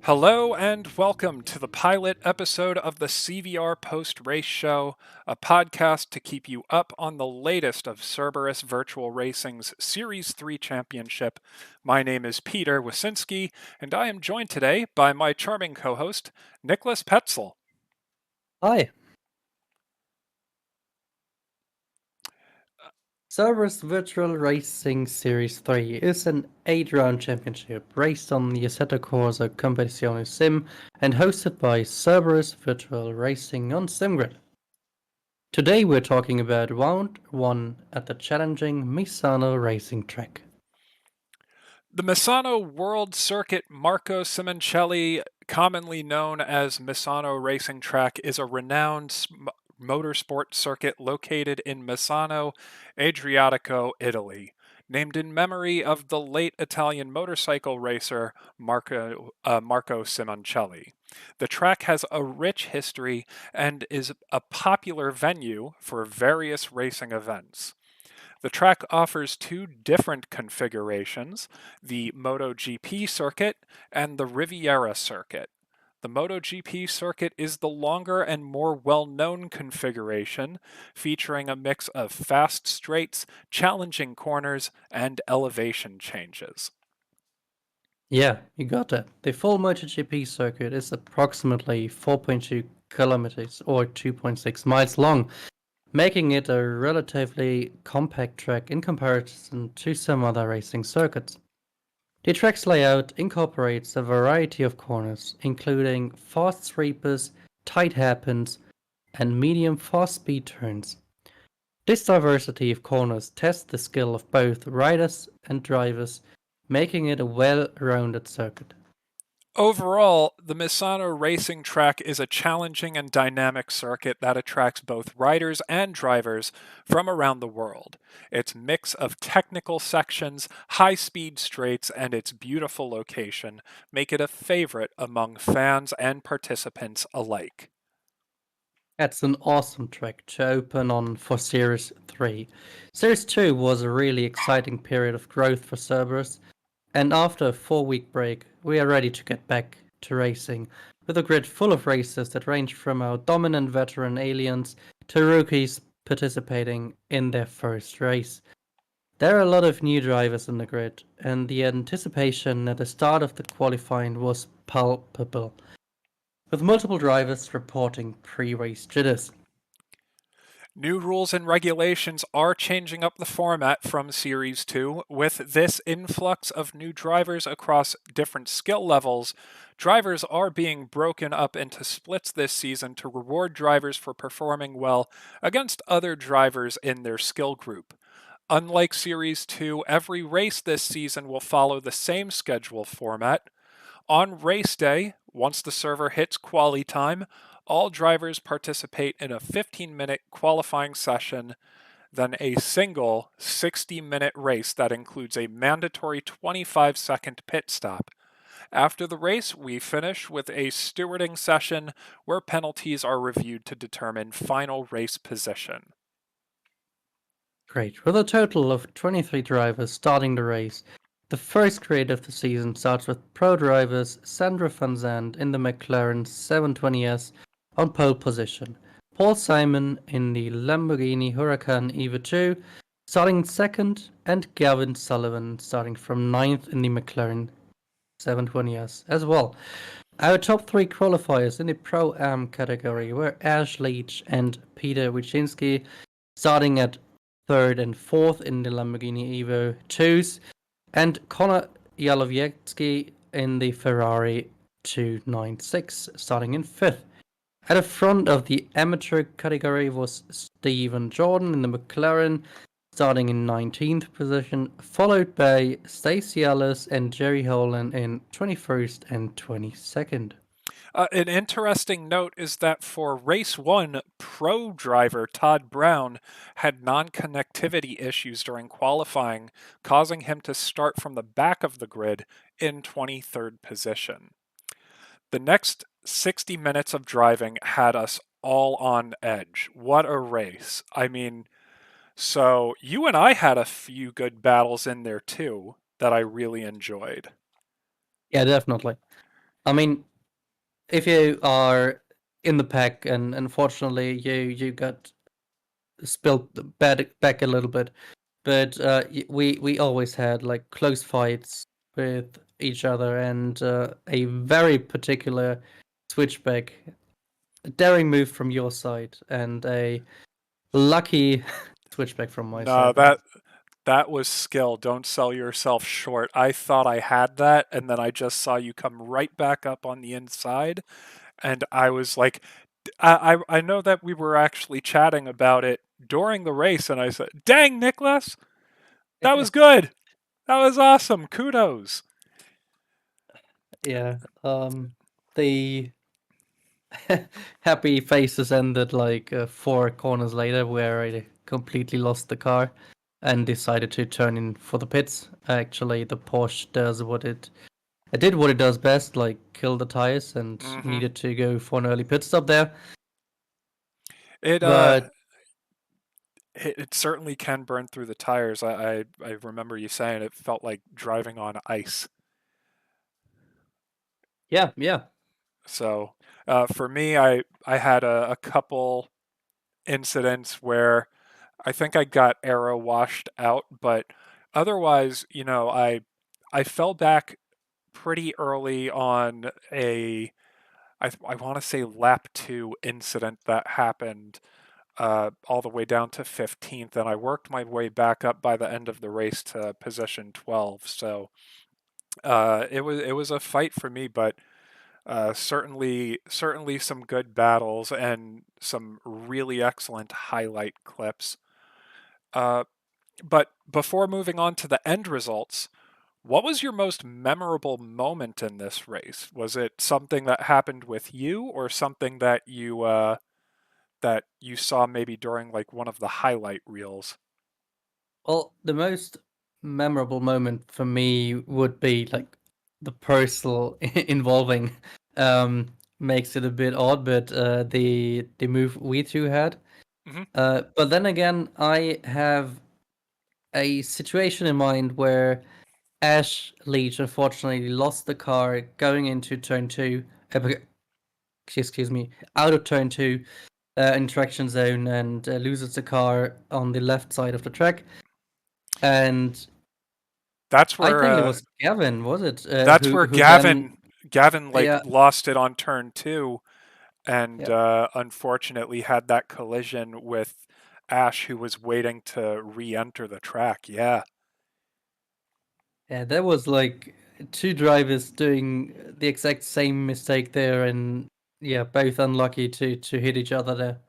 Hello and welcome to the pilot episode of the CVR Post Race Show, a podcast to keep you up on the latest of Cerberus Virtual Racing's Series 3 Championship. My name is Peter Wicinski, and I am joined today by my charming co host, Niklas Pelzl. Hi. Cerberus Virtual Racing Series 3 is an 8-round championship raced on the Assetto Corsa Competizione Sim and hosted by Cerberus Virtual Racing on SimGrid. Today we're talking about round 1 at the challenging Misano Racing Track. The Misano World Circuit Marco Simoncelli, commonly known as Misano Racing Track, is a renowned motorsport circuit located in Misano, Adriatico, Italy. Named in memory of the late Italian motorcycle racer Marco Simoncelli. The track has a rich history and is a popular venue for various racing events. The track offers two different configurations, the MotoGP circuit and the Riviera circuit. The MotoGP circuit is the longer and more well-known configuration, featuring a mix of fast straights, challenging corners, and elevation changes. Yeah, you got that. The full MotoGP circuit is approximately 4.2 kilometers or 2.6 miles long, making it a relatively compact track in comparison to some other racing circuits. The track's layout incorporates a variety of corners, including fast sweepers, tight hairpins, and medium fast speed turns. This diversity of corners tests the skill of both riders and drivers, making it a well-rounded circuit. Overall, the Misano Racing Track is a challenging and dynamic circuit that attracts both riders and drivers from around the world. Its mix of technical sections, high-speed straights, and its beautiful location make it a favorite among fans and participants alike. That's an awesome track to open on for Series 3. Series 2 was a really exciting period of growth for Cerberus, and after a 4-week break, we are ready to get back to racing, with a grid full of racers that range from our dominant veteran aliens to rookies participating in their first race. There are a lot of new drivers in the grid, and the anticipation at the start of the qualifying was palpable, with multiple drivers reporting pre-race jitters. New rules and regulations are changing up the format from Series 2. With this influx of new drivers across different skill levels, drivers are being broken up into splits this season to reward drivers for performing well against other drivers in their skill group. Unlike Series 2, every race this season will follow the same schedule format. On race day, once the server hits quali time, all drivers participate in a 15-minute qualifying session, then a single 60-minute race that includes a mandatory 25-second pit stop. After the race, we finish with a stewarding session where penalties are reviewed to determine final race position. Great. With a total of 23 drivers starting the race, the first grid of the season starts with pro drivers Sandra Van Zandt in the McLaren 720S on pole position, Paul Simon in the Lamborghini Huracan Evo 2 starting second, and Gavin Sullivan starting from ninth in the McLaren 720S as well. Our top three qualifiers in the Pro-Am category were Ash Leach and Peter Wicinski, starting at third and fourth in the Lamborghini Evo 2s, and Conor Jalowiecki in the Ferrari 296, starting in fifth. At the front of the amateur category was Stephen Jordan in the McLaren, starting in 19th position, followed by Stacey Ellis and Jerry Holland in 21st and 22nd. An interesting note is that for race one, pro driver Todd Brown had non connectivity issues during qualifying, causing him to start from the back of the grid in 23rd position. The next 60 minutes of driving had us all on edge. What a race. I mean, so you and I had a few good battles in there too that I really enjoyed. Yeah, definitely. I mean, if you are in the pack, and unfortunately you got spilled back a little bit, but we always had like close fights with each other, and a very particular switchback, a daring move from your side, and a lucky switchback from my No, side. That that was skill. Don't sell yourself short. I thought I had that, and then I just saw you come right back up on the inside, and I was like, I know that we were actually chatting about it during the race, and I said, "Dang, Niklas, that was good. That was awesome. Kudos." yeah. The happy faces ended like 4 corners later, where I completely lost the car and decided to turn in for the pits. Actually, the Porsche does what it did what it does best, like kill the tires, and Hmm. needed to go for an early pit stop there. It But it certainly can burn through the tires. I remember you saying it felt like driving on ice. yeah, yeah. So for me, I had a couple incidents where I think I got arrow washed out, but otherwise, I fell back pretty early on I want to say lap two incident that happened all the way down to 15th, and I worked my way back up by the end of the race to position 12. So it was a fight for me, but certainly some good battles and some really excellent highlight clips. Uh, but before moving on to the end results, what was your most memorable moment in this race? Was it something that happened with you, or something that you saw maybe during like one of the highlight reels? Well, the most memorable moment for me would be like the personal involving. Makes it a bit odd, but the move we two had. Hmm. But then again, I have a situation in mind where Ash Leach unfortunately lost the car going into turn two. Excuse me, out of turn two, interaction zone, and loses the car on the left side of the track. And That's I where think it was Gavin, was it? that's where Who then? Gavin like Yeah, lost it on turn two, and yeah, unfortunately had that collision with Ash, who was waiting to re-enter the track. Yeah, yeah. There was like two drivers doing the exact same mistake there, and yeah, both unlucky to hit each other there.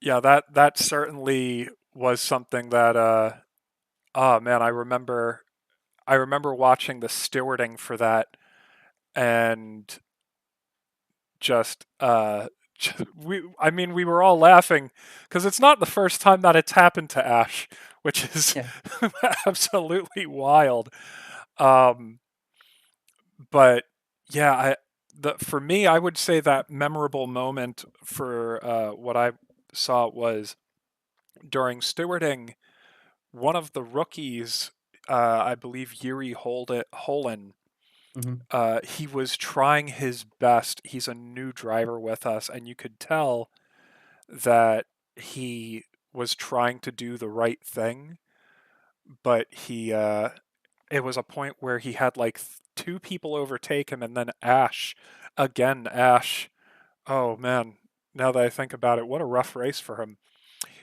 yeah, that certainly was something that oh man, I remember watching the stewarding for that, and just we were all laughing because it's not the first time that it's happened to Ash, which is Yeah, absolutely wild. Um, but yeah, for me, I would say that memorable moment for what I saw was during stewarding. One of the rookies, I believe Yuri Holin, hmm, he was trying his best. He's a new driver with us, and you could tell that he was trying to do the right thing, but it was a point where he had like two people overtake him, and then Ash. Oh man, now that I think about it, what a rough race for him.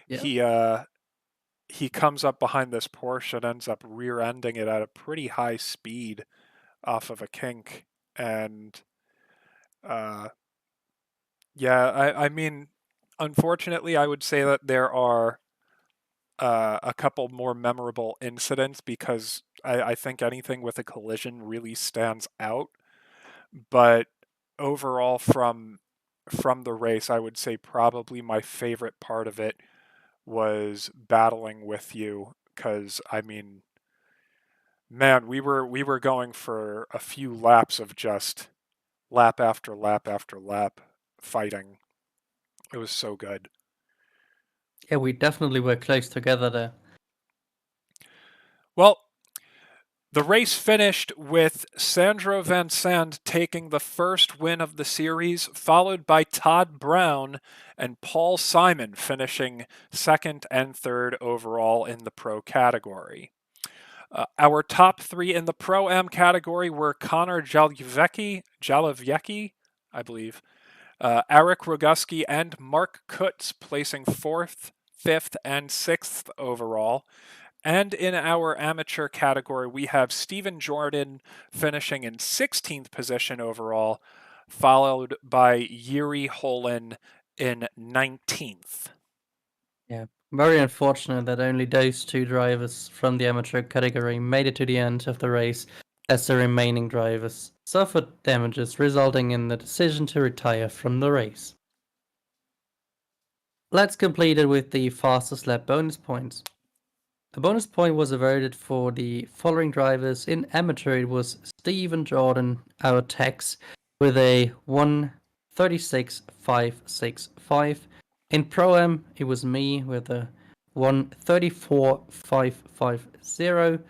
yeah, He uh, he comes up behind this Porsche and ends up rear-ending it at a pretty high speed off of a kink, and uh, yeah, I mean, unfortunately, I would say that there are a couple more memorable incidents because I think anything with a collision really stands out. But overall, from the race, I would say probably my favorite part of it was battling with you because I mean, man, we were going for a few laps of just lap after lap after lap fighting. It was so good. yeah. We definitely were close together there. Well, The race finished with Sandro Van Sant taking the first win of the series, followed by Todd Brown and Paul Simon finishing second and third overall in the pro category. Our top three in the Pro-Am category were Connor Jalowiecki, I believe, Eric Roguski, and Mark Kutz placing fourth, fifth, and sixth overall. And in our amateur category, we have Stephen Jordan finishing in 16th position overall, followed by Yuri Holin in 19th. Yeah, very unfortunate that only those two drivers from the amateur category made it to the end of the race, as the remaining drivers suffered damages, resulting in the decision to retire from the race. Let's complete it with the fastest lap bonus points. The bonus point was awarded for the following drivers. In amateur, it was Stephen Jordan, our Tex, with a 1:36.565. In Pro-Am, it was me with a 1:34.550.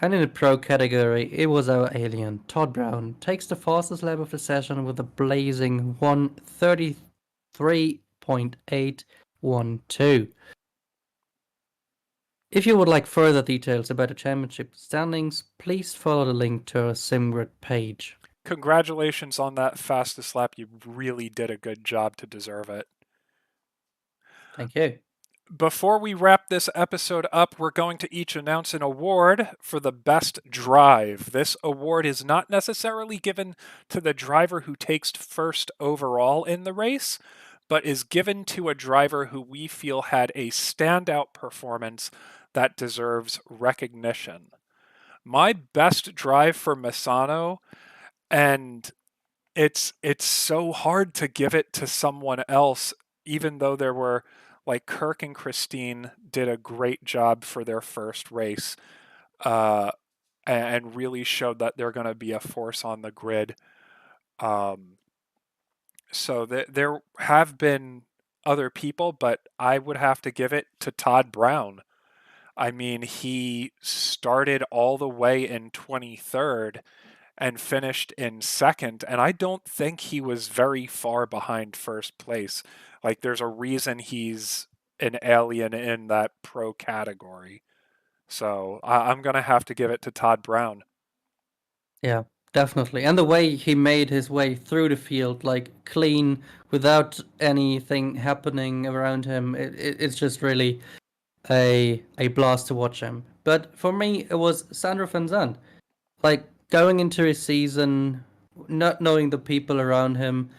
And in the Pro category, it was our alien, Todd Brown, takes the fastest lap of the session with a blazing 1:33.812. If you would like further details about the championship standings, please follow the link to our SimGrid page. Congratulations on that fastest lap. You really did a good job to deserve it. Thank you. Before we wrap this episode up, we're going to each announce an award for the best drive. This award is not necessarily given to the driver who takes first overall in the race, but is given to a driver who we feel had a standout performance that deserves recognition. My best drive for Misano, and it's so hard to give it to someone else, even though there were like Kirk and Christine did a great job for their first race, uh, and really showed that they're going to be a force on the grid. Um, so there have been other people, but I would have to give it to Todd Brown. I mean, he started all the way in 23rd and finished in second, and I don't think he was very far behind first place. Like, there's a reason he's an alien in that pro category. So I'm going to have to give it to Todd Brown. Yeah, definitely. And the way he made his way through the field, like clean, without anything happening around him, it's just really a blast to watch him. But for me, it was Sandro Van Zandt. Like going into his season, not knowing the people around him,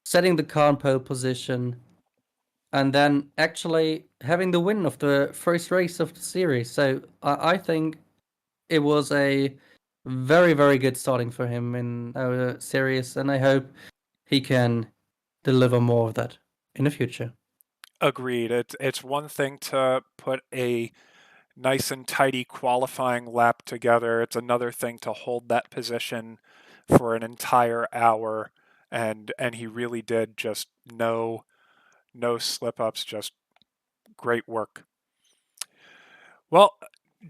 setting the car in pole position, and then actually having the win of the first race of the series. So I think it was a very, very good starting for him in our series, and I hope he can deliver more of that in the future. Agreed. It's one thing to put a nice and tidy qualifying lap together. It's another thing to hold that position for an entire hour, and he really did just no slip ups, just great work. Well,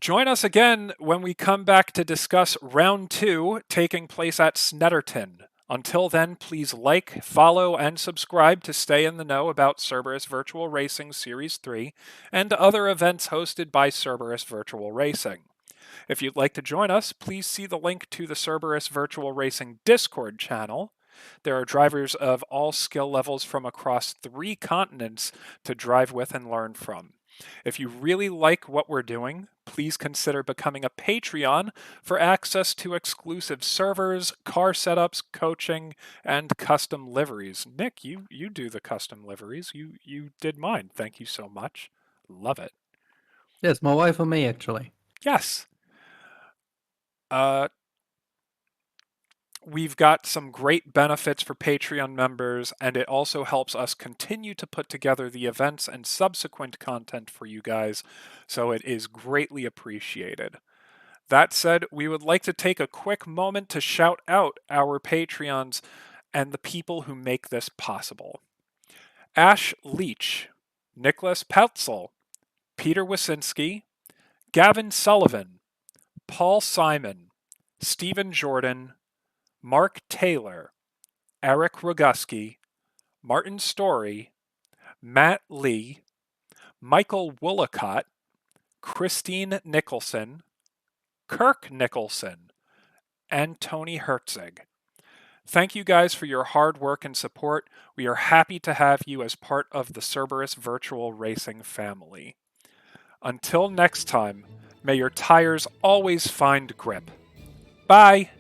join us again when we come back to discuss round two taking place at Snetterton. Until then, please like, follow, and subscribe to stay in the know about Cerberus Virtual Racing Series 3 and other events hosted by Cerberus Virtual Racing. If you'd like to join us, please see the link to the Cerberus Virtual Racing Discord channel. There are drivers of all skill levels from across 3 continents to drive with and learn from. If you really like what we're doing, please consider becoming a Patreon for access to exclusive servers, car setups, coaching, and custom liveries. Nick, you do the custom liveries. You did mine. Thank you so much. Love it. Yes, my wife and me actually. Yes. Uh, we've got some great benefits for Patreon members, and it also helps us continue to put together the events and subsequent content for you guys, so it is greatly appreciated. That said, we would like to take a quick moment to shout out our Patreons and the people who make this possible. Ash Leach, Niklas Pelzl, Peter Wicinski, Gavin Sullivan, Paul Simon, Stephen Jordan, Mark Taylor, Eric Roguski, Martin Story, Matt Lee, Michael Woollacott, Christine Nicholson, Kirk Nicholson, and Tony Herzig. Thank you guys for your hard work and support. We are happy to have you as part of the Cerberus Virtual Racing family. Until next time, may your tires always find grip. Bye!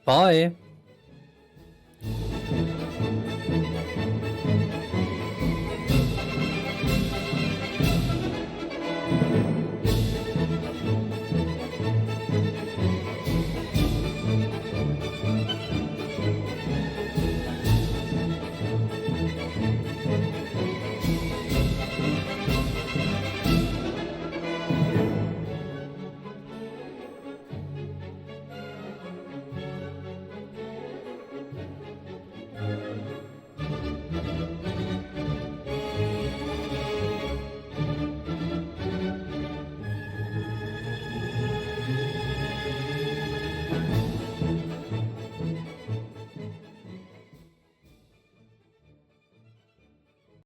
Bye!